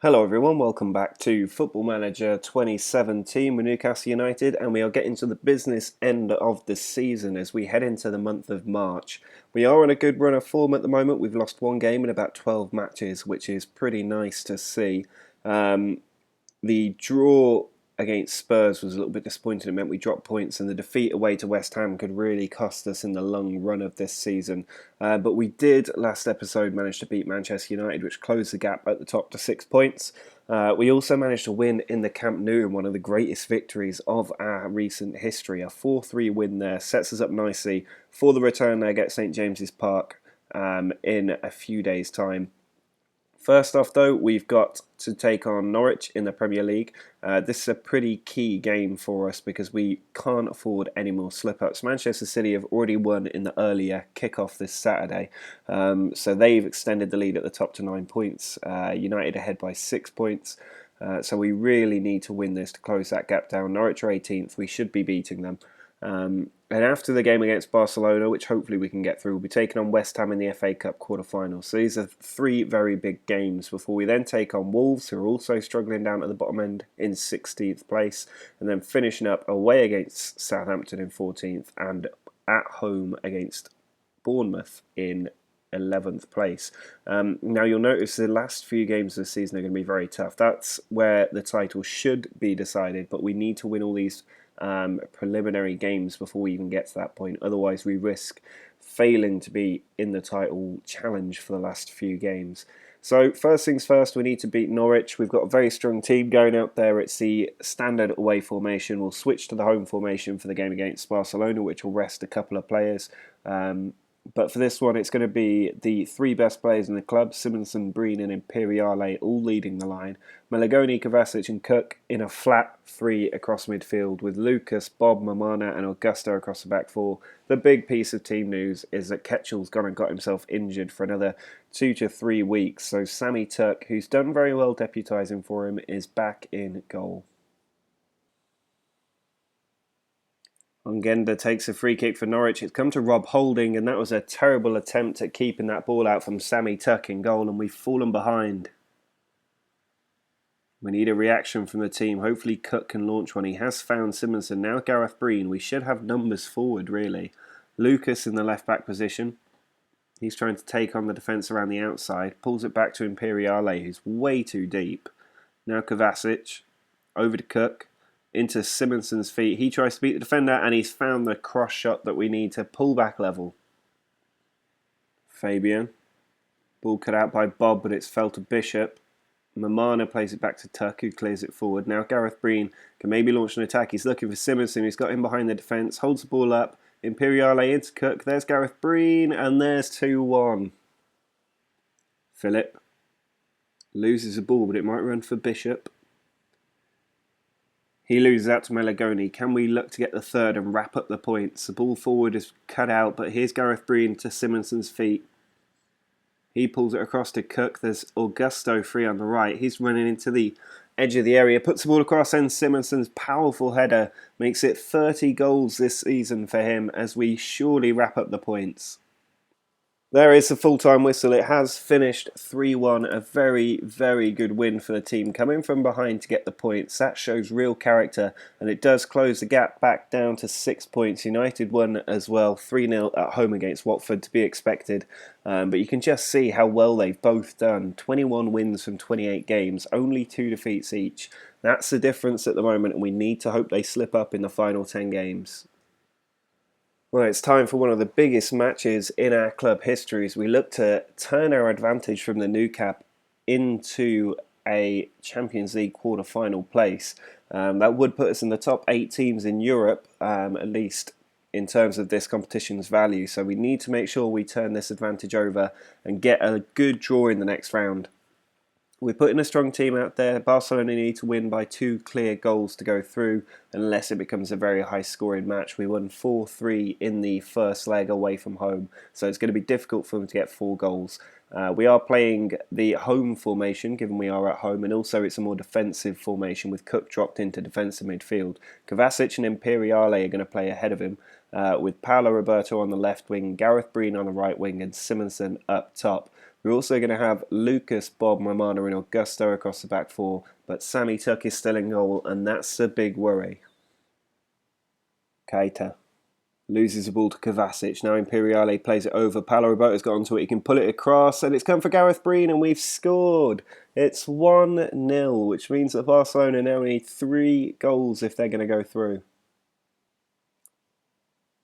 Hello everyone, welcome back to Football Manager 2017 with Newcastle United, and we are getting to the business end of the season as we head into the month of March. We are on a good run of form at the moment. We've lost one game in about 12 matches, which is pretty nice to see. The draw against Spurs was a little bit disappointing. It meant we dropped points, and the defeat away to West Ham could really cost us in the long run of this season. But we did, last episode, manage to beat Manchester United, which closed the gap at the top to 6 points. We also managed to win in the Camp Nou in one of the greatest victories of our recent history. A 4-3 win there sets us up nicely for the return leg at St James's Park in a few days' time. First off, though, we've got to take on Norwich in the Premier League. This is a pretty key game for us because we can't afford any more slip-ups. Manchester City have already won in the earlier kick-off this Saturday, so they've extended the lead at the top to 9 points. United ahead by 6 points, so we really need to win this to close that gap down. Norwich are 18th. We should be beating them. And after the game against Barcelona, which hopefully we can get through, we'll be taking on West Ham in the FA Cup quarter-final. So these are three very big games before we then take on Wolves, who are also struggling down at the bottom end in 16th place, and then finishing up away against Southampton in 14th and at home against Bournemouth in 11th place. Now you'll notice the last few games of the season are going to be very tough. That's where the title should be decided, but we need to win all these preliminary games before we even get to that point. Otherwise, we risk failing to be in the title challenge for the last few games. So first things first, we need to beat Norwich. We've got a very strong team going out there. It's the standard away formation. We'll switch to the home formation for the game against Barcelona, which will rest a couple of players. But for this one, it's going to be the three best players in the club, Simonsen, Breen and Imperiale, all leading the line. Malagoni, Kovacic and Cook in a flat three across midfield with Lucas, Bob, Mamana and Augusto across the back four. The big piece of team news is that Ketchell's gone and got himself injured for another 2 to 3 weeks. So Sammy Tuck, who's done very well deputising for him, is back in goal. Ongenda takes a free kick for Norwich. It's come to Rob Holding, and that was a terrible attempt at keeping that ball out from Sammy Tuck in goal, and we've fallen behind. We need a reaction from the team. Hopefully Cook can launch one. He has found Simonsen. Now Gareth Breen. We should have numbers forward, really. Lucas in the left-back position. He's trying to take on the defence around the outside. Pulls it back to Imperiale, who's way too deep. Now Kovacic. Over to Cook. Into Simonsen's feet. He tries to beat the defender, and he's found the cross shot that we need to pull back level. Fabian. Ball cut out by Bob, but it's fell to Bishop. Mamana plays it back to Tuck, who clears it forward. Now Gareth Breen can maybe launch an attack. He's looking for Simonsen. He's got him behind the defence. Holds the ball up. Imperiale into Cook. There's Gareth Breen, and there's 2-1. Philip loses the ball, but it might run for Bishop. He loses out to Malagoni. Can we look to get the third and wrap up the points? The ball forward is cut out, but here's Gareth Breen to Simonsen's feet. He pulls it across to Cook. There's Augusto free on the right. He's running into the edge of the area. Puts the ball across, and Simonsen's powerful header makes it 30 goals this season for him as we surely wrap up the points. There is a full-time whistle. It has finished 3-1, a very, very good win for the team. Coming from behind to get the points, that shows real character, and it does close the gap back down to 6 points. United won as well, 3-0 at home against Watford, to be expected. But you can just see how well they've both done. 21 wins from 28 games, only 2 defeats each. That's the difference at the moment, and we need to hope they slip up in the final 10 games. Well, it's time for one of the biggest matches in our club history as we look to turn our advantage from the Nou Cap into a Champions League quarter-final place. That would put us in the top 8 teams in Europe, at least in terms of this competition's value. So we need to make sure we turn this advantage over and get a good draw in the next round. We're putting a strong team out there. Barcelona need to win by 2 clear goals to go through unless it becomes a very high scoring match. We won 4-3 in the first leg away from home, so it's going to be difficult for them to get 4 goals. We are playing the home formation given we are at home, and also it's a more defensive formation with Cook dropped into defensive midfield. Kovacic and Imperiale are going to play ahead of him with Paolo Roberto on the left wing, Gareth Breen on the right wing and Simonsen up top. We're also going to have Lucas, Bob, Mamana and Augusto across the back four, but Sammy Tuck is still in goal, and that's a big worry. Keita loses the ball to Kovacic. Now Imperiale plays it over. Paulo Roberto's got onto it. He can pull it across, and it's come for Gareth Breen, and we've scored. It's 1-0, which means that Barcelona now need 3 goals if they're going to go through.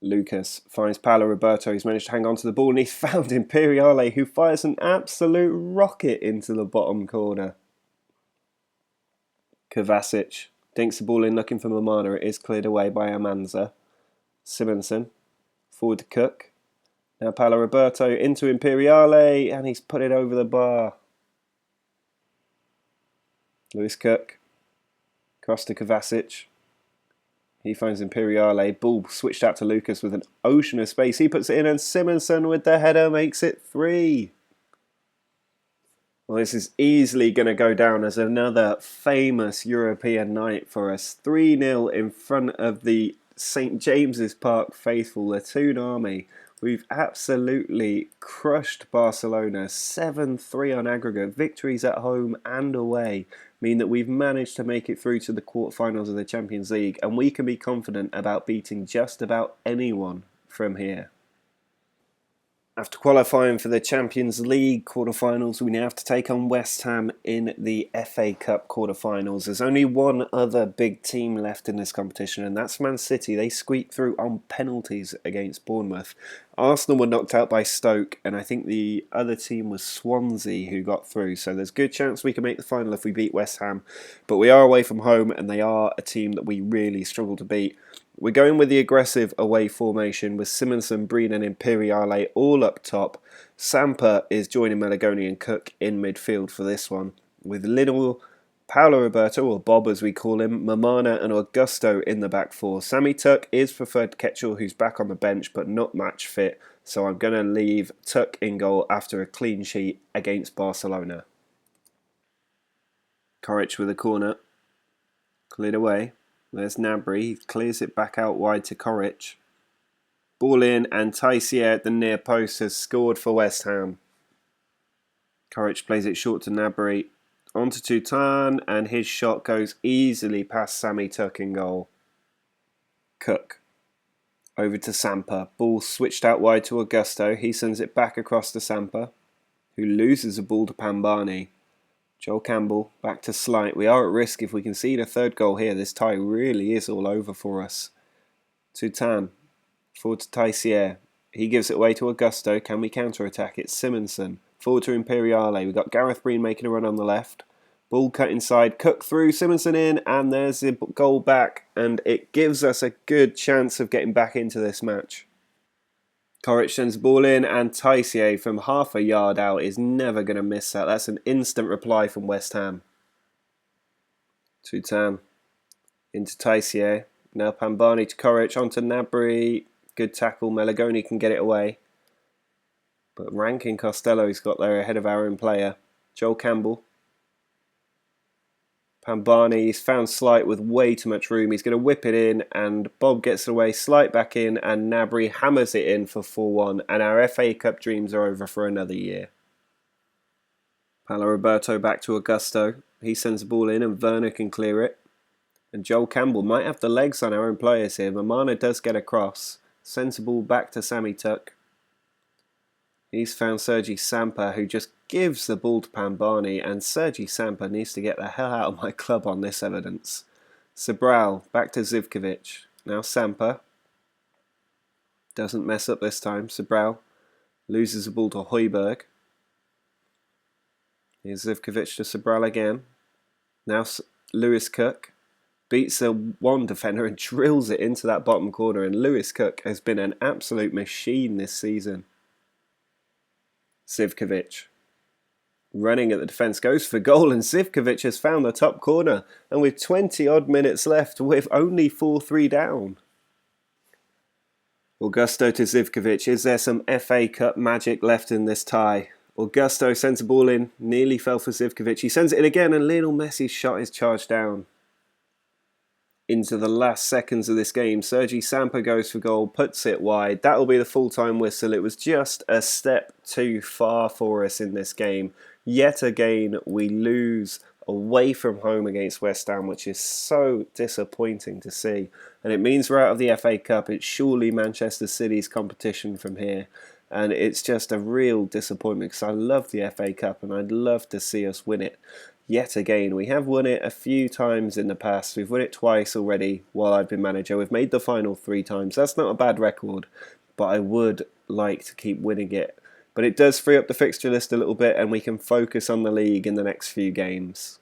Lucas finds Paulo Roberto. He's managed to hang on to the ball, and he's found Imperiale, who fires an absolute rocket into the bottom corner. Kovacic dinks the ball in, looking for Mamana. It is cleared away by Amanza. Simonsen, forward to Cook. Now Paulo Roberto into Imperiale, and he's put it over the bar. Lewis Cook, cross to Kovacic. He finds Imperiale, ball switched out to Lucas with an ocean of space. He puts it in, and Simonsen with the header makes it 3. Well, this is easily going to go down as another famous European night for us. 3-0 in front of the St James's Park faithful, the Toon Army. We've absolutely crushed Barcelona. 7-3 on aggregate. Victories at home and away mean that we've managed to make it through to the quarterfinals of the Champions League, and we can be confident about beating just about anyone from here. After qualifying for the Champions League quarterfinals, we now have to take on West Ham in the FA Cup quarterfinals. There's only one other big team left in this competition, and that's Man City. They squeaked through on penalties against Bournemouth. Arsenal were knocked out by Stoke, and I think the other team was Swansea who got through. So there's a good chance we can make the final if we beat West Ham. But we are away from home, and they are a team that we really struggle to beat. We're going with the aggressive away formation with Simonsen, Breen and Imperiale all up top. Samper is joining Malagoni and Cook in midfield for this one, with Little, Paulo Roberto, or Bob as we call him, Mamana and Augusto in the back four. Sammy Tuck is preferred to Ketchel, who's back on the bench but not match fit, so I'm going to leave Tuck in goal after a clean sheet against Barcelona. Koric with a corner, cleared away. There's Gnabry, he clears it back out wide to Koric. Ball in, and Taissier at the near post has scored for West Ham. Koric plays it short to Gnabry. On to Tutan, and his shot goes easily past Sammy Tuck in goal. Cook. Over to Samper. Ball switched out wide to Augusto. He sends it back across to Samper, who loses the ball to Pambani. Joel Campbell back to Slight. We are at risk if we concede a third goal here. This tie really is all over for us. Tutan. Forward to Taissier. He gives it away to Augusto. Can we counter-attack? It's Simonsen. Forward to Imperiale. We've got Gareth Breen making a run on the left. Ball cut inside. Cook through. Simonsen in. And there's the goal back. And it gives us a good chance of getting back into this match. Koric sends the ball in, and Taissier from half a yard out is never going to miss that. That's an instant reply from West Ham. Tutan into Taissier. Now Pambani to Koric, onto Gnabry. Good tackle. Malagoni can get it away. But Rankin Costello's got there ahead of our own player. Joel Campbell. Pambani, he's found Slight with way too much room. He's going to whip it in, and Bob gets it away. Slight back in, and Gnabry hammers it in for 4-1. And our FA Cup dreams are over for another year. Paulo Roberto back to Augusto. He sends the ball in, and Werner can clear it. And Joel Campbell might have the legs on our own players here. Mamana does get across. Sends the ball back to Sammy Tuck. He's found Sergi Samper, who just gives the ball to Pambani, and Sergi Samper needs to get the hell out of my club on this evidence. Sobral, back to Zivkovic. Now Samper. Doesn't mess up this time. Sobral loses the ball to Højbjerg. Here's Zivkovic to Sobral again. Now Lewis Cook beats the one defender and drills it into that bottom corner, and Lewis Cook has been an absolute machine this season. Zivkovic running at the defence, goes for goal, and Zivkovic has found the top corner, and with 20 odd minutes left, with only 4-3 down. Augusto to Zivkovic. Is there some FA Cup magic left in this tie? Augusto sends the ball in, nearly fell for Zivkovic. He sends it in again, and Lionel Messi's shot is charged down. into the last seconds of this game. Sergi Samper goes for goal, puts it wide. That'll be the full-time whistle. It was just a step too far for us in this game. Yet again, we lose away from home against West Ham, which is so disappointing to see. And it means we're out of the FA Cup. It's surely Manchester City's competition from here. And it's just a real disappointment because I love the FA Cup and I'd love to see us win it. Yet again, we have won it a few times in the past. We've won it twice already while I've been manager. We've made the final 3 times. That's not a bad record, but I would like to keep winning it. But it does free up the fixture list a little bit and we can focus on the league in the next few games.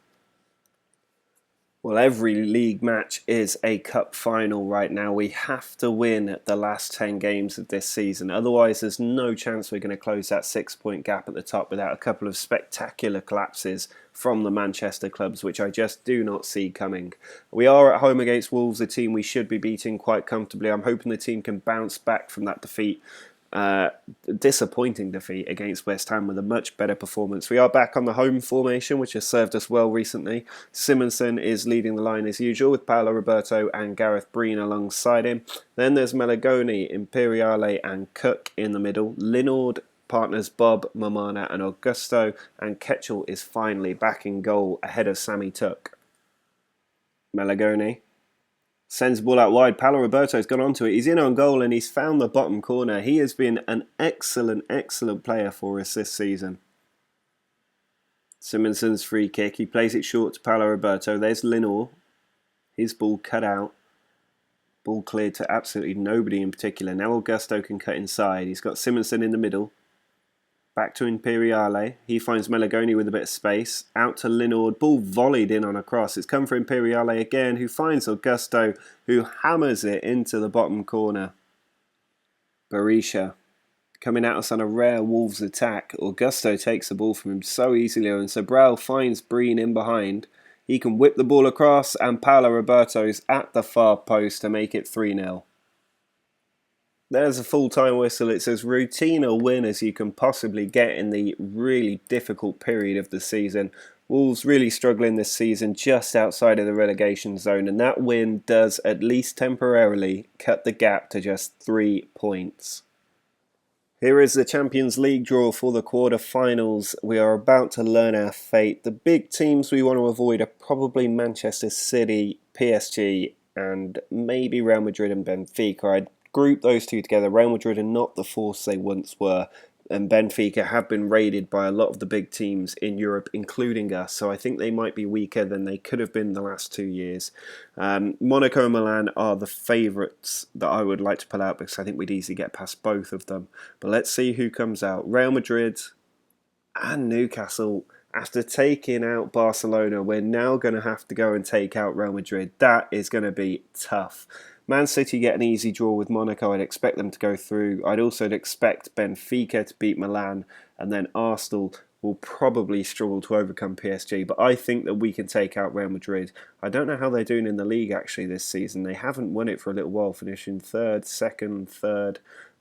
Well, every league match is a cup final right now. We have to win the last 10 games of this season. Otherwise, there's no chance we're going to close that 6-point gap at the top without a couple of spectacular collapses from the Manchester clubs, which I just do not see coming. We are at home against Wolves, a team we should be beating quite comfortably. I'm hoping the team can bounce back from that defeat. Disappointing defeat against West Ham with a much better performance. We are back on the home formation, which has served us well recently. Simonsen is leading the line as usual with Paolo Roberto and Gareth Breen alongside him. Then there's Melagoni, Imperiale and Cook in the middle. Linord partners Bob, Mamana and Augusto, and Ketchel is finally back in goal ahead of Sammy Tuck. Melagoni sends the ball out wide. Paolo Roberto's gone onto it. He's in on goal and he's found the bottom corner. He has been an excellent player for us this season. Simonson's free kick. He plays it short to Paolo Roberto. There's Linor. His ball cut out. Ball cleared to absolutely nobody in particular. Now Augusto can cut inside. He's got Simonsen in the middle. Back to Imperiale. He finds Melagoni with a bit of space. Out to Linord. Ball volleyed in on a cross. It's come for Imperiale again, who finds Augusto, who hammers it into the bottom corner. Berisha coming at us on a rare Wolves attack. Augusto takes the ball from him so easily, and Sobral finds Breen in behind. He can whip the ball across, and Paolo Roberto's at the far post to make it 3-0. There's a full-time whistle. It's as routine a win as you can possibly get in the really difficult period of the season. Wolves really struggling this season just outside of the relegation zone, and that win does at least temporarily cut the gap to just 3 points. Here is the Champions League draw for the quarter-finals. We are about to learn our fate. The big teams we want to avoid are probably Manchester City, PSG, and maybe Real Madrid and Benfica. I'd group those two together. Real Madrid are not the force they once were, and Benfica have been raided by a lot of the big teams in Europe, including us, so I think they might be weaker than they could have been the last 2 years. Monaco and Milan are the favourites that I would like to pull out because I think we'd easily get past both of them. But let's see who comes out. Real Madrid and Newcastle. After taking out Barcelona, we're now going to have to go and take out Real Madrid. That is going to be tough. Man City get an easy draw with Monaco. I'd expect them to go through. I'd also expect Benfica to beat Milan, and then Arsenal will probably struggle to overcome PSG. But I think that we can take out Real Madrid. I don't know how they're doing in the league actually this season. They haven't won it for a little while, finishing third, second, third.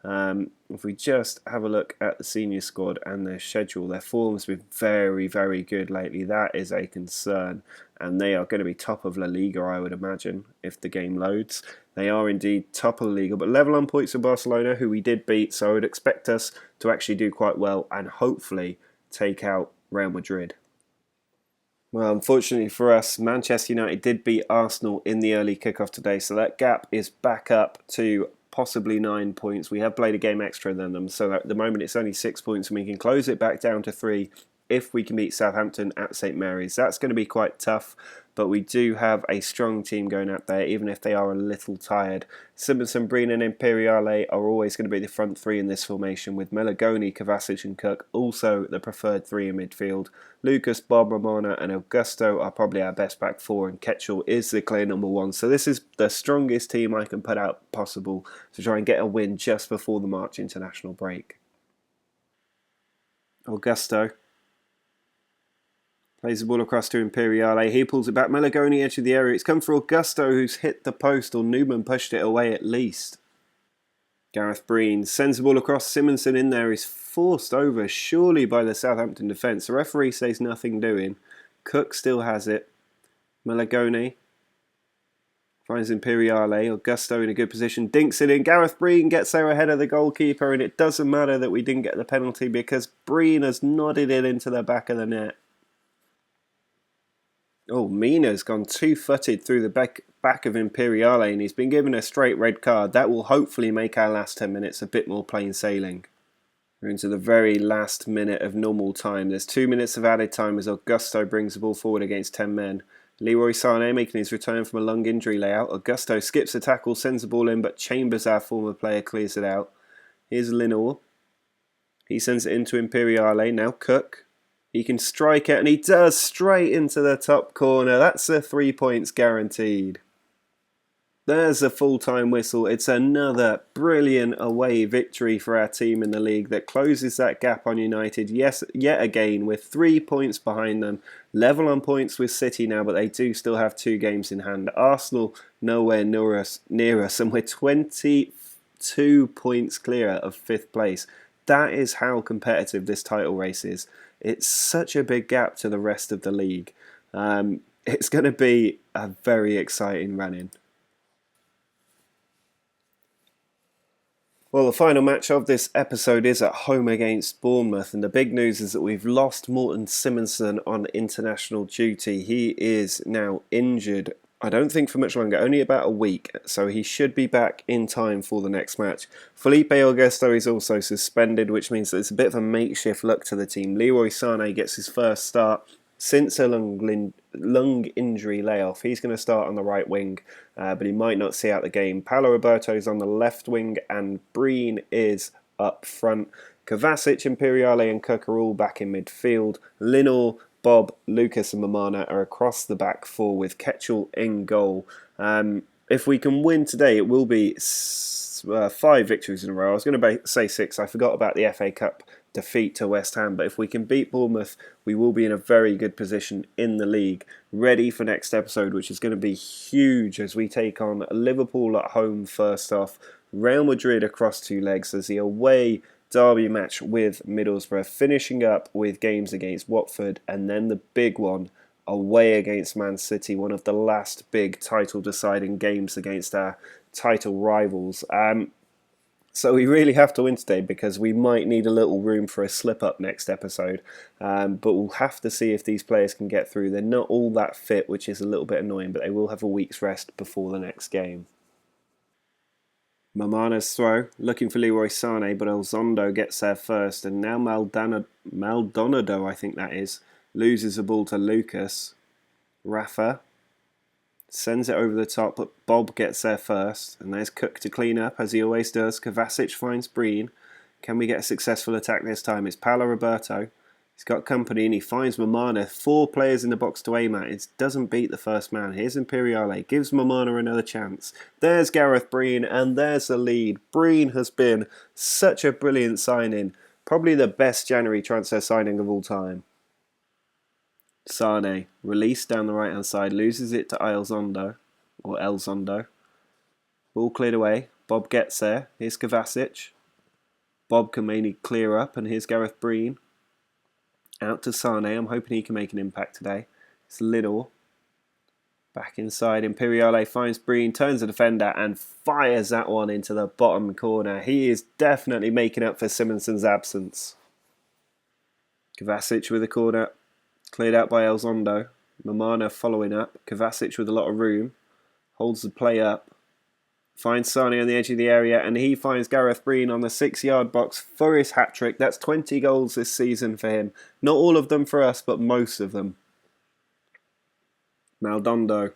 If we just have a look at the senior squad and their schedule, their form's been very good lately. That is a concern, and they are going to be top of La Liga, I would imagine, if the game loads. They are indeed top of the Liga, but level on points with Barcelona, who we did beat, so I would expect us to actually do quite well and hopefully take out Real Madrid. Well, unfortunately for us, Manchester United did beat Arsenal in the early kickoff today, so that gap is back up to possibly 9 points. We have played a game extra than them, so at the moment it's only 6 points, and we can close it back down to 3 if we can beat Southampton at St Mary's. That's going to be quite tough, but we do have a strong team going out there, even if they are a little tired. Simonsen, Breen and Imperiale are always going to be the front 3 in this formation, with Melagoni, Kovacic and Cook also the preferred 3 in midfield. Lucas, Bob, Ramona and Augusto are probably our best back 4, and Ketchel is the clear number 1. So this is the strongest team I can put out possible to try and get a win just before the March international break. Augusto plays the ball across to Imperiale. He pulls it back. Melagoni edge of the area. It's come for Augusto, who's hit the post, or Newman pushed it away at least. Gareth Breen sends the ball across. Simonsen in there is forced over, surely by the Southampton defence. The referee says nothing doing. Cook still has it. Melagoni Finds Imperiale. Augusto in a good position. Dinks it in. Gareth Breen gets there ahead of the goalkeeper, and it doesn't matter that we didn't get the penalty because Breen has nodded it into the back of the net. Oh, Mina's gone two-footed through the back of Imperiale, and he's been given a straight red card. That will hopefully make our last 10 minutes a bit more plain sailing. We're into the very last minute of normal time. There's 2 minutes of added time as Augusto brings the ball forward against 10 men. Leroy Sané making his return from a lung injury layout. Augusto skips the tackle, sends the ball in, but Chambers, our former player, clears it out. Here's Linor. He sends it into Imperiale. Now Cook. He can strike it, and he does, straight into the top corner. That's the 3 points guaranteed. There's a full-time whistle. It's another brilliant away victory for our team in the league that closes that gap on United. Yes, yet again, we're 3 points behind them. Level on points with City now, but they do still have 2 games in hand. Arsenal nowhere near us, and we're 22 points clear of 5th place. That is how competitive this title race is. It's such a big gap to the rest of the league. It's going to be a very exciting run-in. Well, the final match of this episode is at home against Bournemouth, and the big news is that we've lost Morten Simonsen on international duty. He is now injured, I don't think for much longer, only about a week, so he should be back in time for the next match. Felipe Augusto is also suspended, which means that it's a bit of a makeshift look to the team. Leroy Sané gets his first start since a lung injury layoff. He's going to start on the right wing, but he might not see out the game. Paulo Roberto's on the left wing, and Breen is up front. Kovacic, Imperiale and Cook are all back in midfield. Linor, Bob, Lucas and Mamana are across the back 4 with Ketchel in goal. If we can win today, it will be 5 victories in a row. I was going to say 6. I forgot about the FA Cup defeat to West Ham, but if we can beat Bournemouth, we will be in a very good position in the league, ready for next episode, which is going to be huge as we take on Liverpool at home first off, Real Madrid across 2 legs as the away derby match with Middlesbrough, finishing up with games against Watford, and then the big one away against Man City, one of the last big title deciding games against our title rivals. So we really have to win today because we might need a little room for a slip-up next episode. But we'll have to see if these players can get through. They're not all that fit, which is a little bit annoying, but they will have a week's rest before the next game. Mamana's throw, looking for Leroy Sané, but Elizondo gets there first. And now Maldonado, I think that is, loses the ball to Lucas. Rafa sends it over the top, but Bob gets there first. And there's Cook to clean up, as he always does. Kovacic finds Breen. Can we get a successful attack this time? It's Paulo Roberto. He's got company and he finds Mamana. 4 players in the box to aim at. It doesn't beat the first man. Here's Imperiale. Gives Mamana another chance. There's Gareth Breen and there's the lead. Breen has been such a brilliant signing. Probably the best January transfer signing of all time. Sané, released down the right hand side, loses it to Elizondo. Ball cleared away. Bob gets there. Here's Kovacic. Bob can mainly clear up, and here's Gareth Breen. Out to Sané. I'm hoping he can make an impact today. It's Lidl. Back inside. Imperiale finds Breen, turns the defender, and fires that one into the bottom corner. He is definitely making up for Simonsen's absence. Kovacic with a corner. Cleared out by Elizondo. Mamana following up. Kovacic with a lot of room. Holds the play up. Finds Sané on the edge of the area, and he finds Gareth Breen on the 6-yard box for his hat-trick. That's 20 goals this season for him. Not all of them for us, but most of them. Maldonado.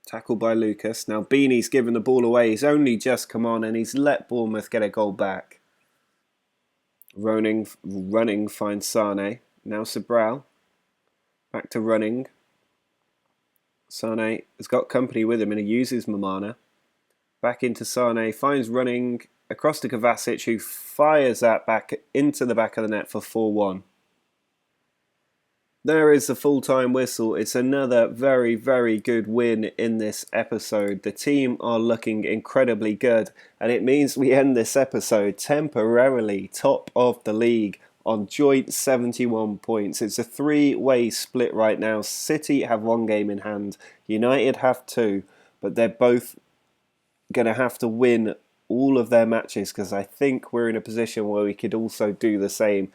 Tackled by Lucas. Now Beanie's given the ball away. He's only just come on, and he's let Bournemouth get a goal back. Running finds Sané. Now Sobral. Back to running. Sané has got company with him and he uses Mamana. Back into Sané, finds running across to Kovacic, who fires that back into the back of the net for 4-1. There is the full-time whistle. It's another very, very good win in this episode. The team are looking incredibly good, and it means we end this episode temporarily top of the league on joint 71 points. It's a 3-way split right now. City have 1 game in hand. United have 2. but they're both going to have to win all of their matches, because I think we're in a position where we could also do the same.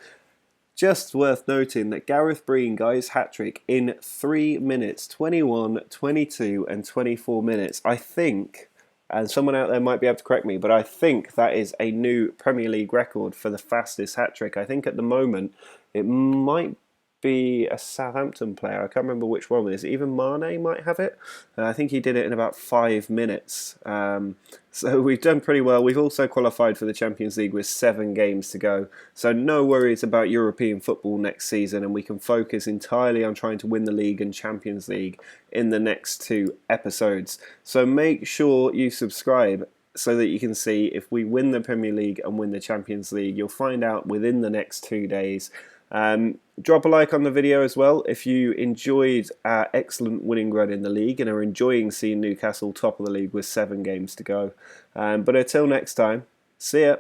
Just worth noting that Gareth Breen got his hat-trick in 3 minutes, 21, 22 and 24 minutes. I think, and someone out there might be able to correct me, but I think that is a new Premier League record for the fastest hat-trick. I think at the moment it might be a Southampton player. I can't remember which one it is. Even Mane might have it. I think he did it in about 5 minutes. So we've done pretty well. We've also qualified for the Champions League with 7 games to go. So no worries about European football next season, and we can focus entirely on trying to win the league and Champions League in the next 2 episodes. So make sure you subscribe so that you can see if we win the Premier League and win the Champions League. You'll find out within the next 2 days. Drop a like on the video as well if you enjoyed our excellent winning run in the league and are enjoying seeing Newcastle top of the league with 7 games to go. But until next time, see ya.